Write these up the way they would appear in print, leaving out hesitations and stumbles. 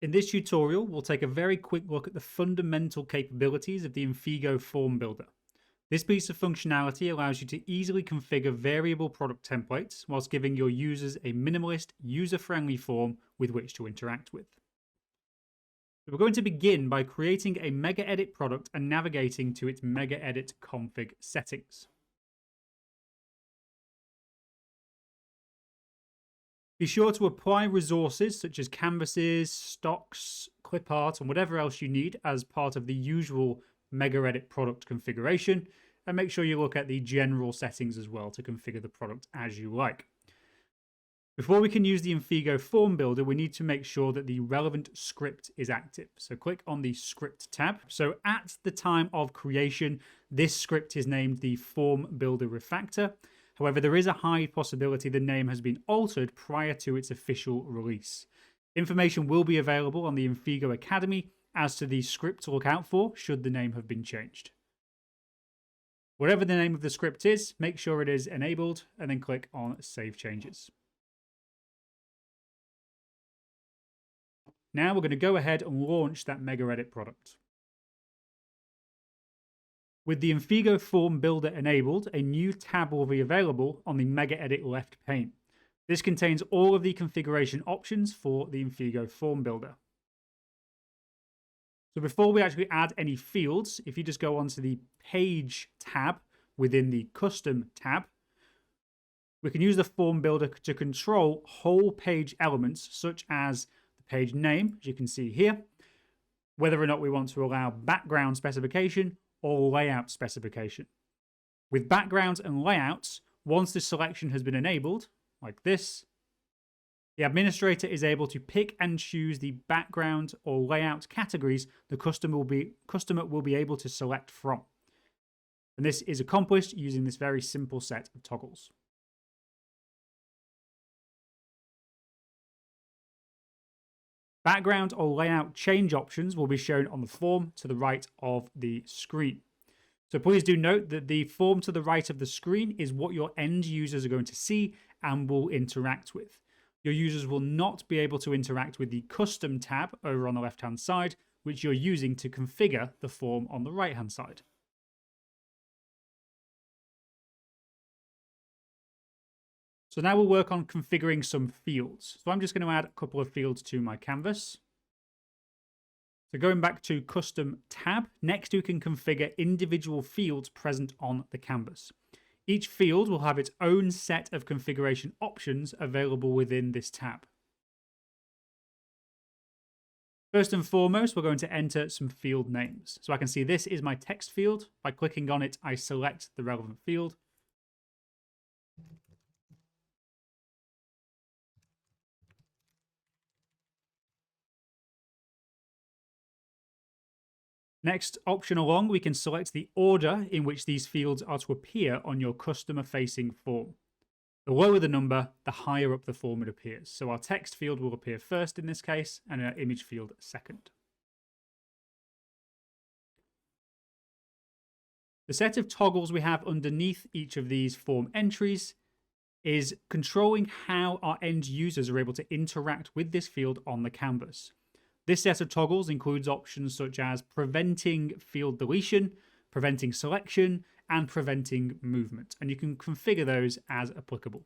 In this tutorial, we'll take a very quick look at the fundamental capabilities of the Infigo Form Builder. This piece of functionality allows you to easily configure variable product templates whilst giving your users a minimalist, user-friendly form with which to interact with. So we're going to begin by creating a MegaEdit product and navigating to its MegaEdit config settings. Be sure to apply resources such as canvases, stocks, clip art, and whatever else you need as part of the usual MegaEdit product configuration, and make sure you look at the general settings as well to configure the product as you like. Before we can use the Infigo Form Builder, we need to make sure that the relevant script is active. So click on the Script tab. So at the time of creation, this script is named the Form Builder Refactor. However, there is a high possibility the name has been altered prior to its official release. Information will be available on the Infigo Academy as to the script to look out for should the name have been changed. Whatever the name of the script is, make sure it is enabled and then click on Save Changes. Now we're going to go ahead and launch that MegaEdit product. With the Infigo Form Builder enabled, a new tab will be available on the MegaEdit left pane. This contains all of the configuration options for the Infigo Form Builder. So before we actually add any fields, if you just go onto the Page tab within the Custom tab, we can use the Form Builder to control whole page elements such as the page name, as you can see here, whether or not we want to allow background specification or layout specification. With backgrounds and layouts, once the selection has been enabled, like this, the administrator is able to pick and choose the background or layout categories the customer will be able to select from. And this is accomplished using this very simple set of toggles. Background or layout change options will be shown on the form to the right of the screen. So please do note that the form to the right of the screen is what your end users are going to see and will interact with. Your users will not be able to interact with the Custom tab over on the left-hand side, which you're using to configure the form on the right-hand side. So now we'll work on configuring some fields. So I'm just going to add a couple of fields to my canvas. So going back to Custom tab, next we can configure individual fields present on the canvas. Each field will have its own set of configuration options available within this tab. First and foremost, we're going to enter some field names. So I can see this is my text field. By clicking on it, I select the relevant field. Next option along, we can select the order in which these fields are to appear on your customer-facing form. The lower the number, the higher up the form it appears. So our text field will appear first in this case, and our image field second. The set of toggles we have underneath each of these form entries is controlling how our end users are able to interact with this field on the canvas. This set of toggles includes options such as preventing field deletion, preventing selection, and preventing movement, and you can configure those as applicable.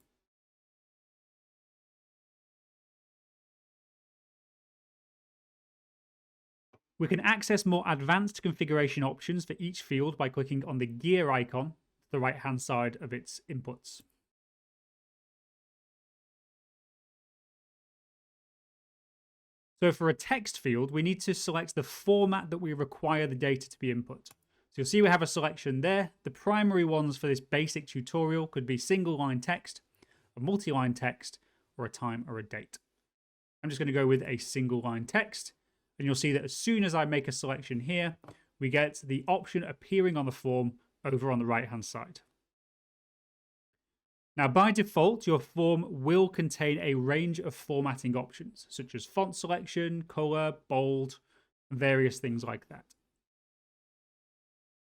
We can access more advanced configuration options for each field by clicking on the gear icon to the right-hand side of its inputs. So for a text field, we need to select the format that we require the data to be input. So you'll see we have a selection there. The primary ones for this basic tutorial could be single line text, a multi-line text, or a time or a date. I'm just going to go with a single line text. And you'll see that as soon as I make a selection here, we get the option appearing on the form over on the right-hand side. Now, by default, your form will contain a range of formatting options, such as font selection, color, bold, and various things like that.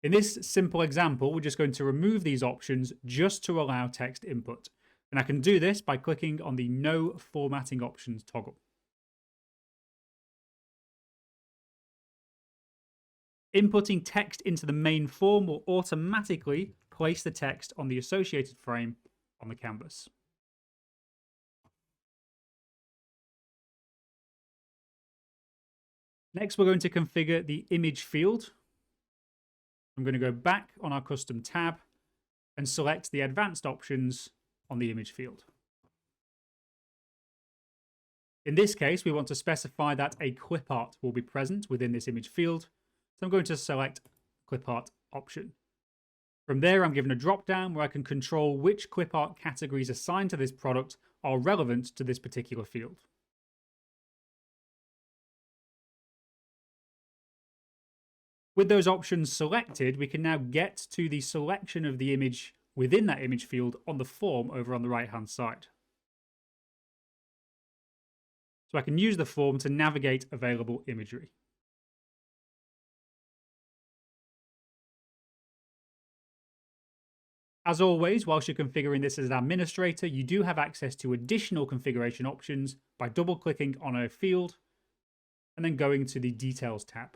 In this simple example, we're just going to remove these options just to allow text input. And I can do this by clicking on the No Formatting Options toggle. Inputting text into the main form will automatically place the text on the associated frame on the canvas. Next, we're going to configure the image field. I'm going to go back on our custom tab and select the advanced options on the image field. In this case, we want to specify that a clip art will be present within this image field. So I'm going to select clip art option. From there, I'm given a drop down where I can control which clip art categories assigned to this product are relevant to this particular field. With those options selected, we can now get to the selection of the image within that image field on the form over on the right-hand side. So I can use the form to navigate available imagery. As always, whilst you're configuring this as an administrator, you do have access to additional configuration options by double-clicking on a field and then going to the Details tab.